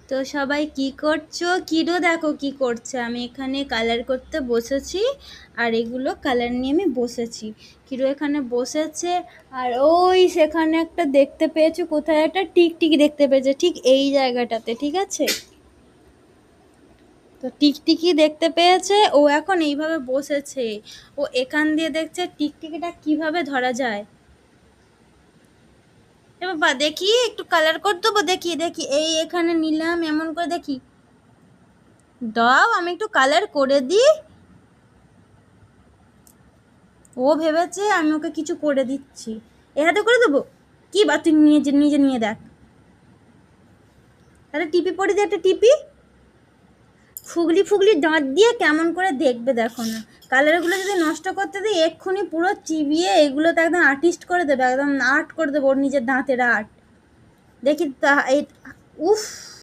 তো সবাই কি করছো? কিরো দেখো কি করছে। আমি এখানে কালার করতে বসেছি, আর এগুলো কালার নিয়ে আমি বসেছি। কিরো এখানে বসেছে, আর ওই সেখানে একটা দেখতে পেয়েছো, কোথায় একটা টিকটিকি দেখতে পেয়েছে, ঠিক এই জায়গাটাতে, ঠিক আছে? তো টিকটিকি দেখতে পেয়েছে, ও এখন এইভাবে বসেছে। ও এখান দিয়ে দেখছে টিকটিকিটা কিভাবে ধরা যায়। এ বাবা, দেখি একটু কালার করে দেবো, দেখি দেখি, এই এখানে নিলাম এমন করে, দেখি দাও আমি একটু কালার করে দিই। ও ভেবেছে আমি ওকে কিছু করে দিচ্ছি। এ হাতে করে দেবো? কি বা, তুই নিজে নিজে নিয়ে দেখ। তাহলে টিপি পড়ে দিয়ে একটা টিপি, ফুগলি ফুগলি দাঁত দিয়ে কেমন করে দেখবে দেখো না। কালারগুলো যদি নষ্ট করতে দিই এক্ষুনি পুরো চিবিয়ে এগুলো তো একদম আর্টিস্ট করে দেবে, একদম আর্ট করে দেবো ওর নিজের দাঁতের আর্ট। দেখি তা এই, উফ।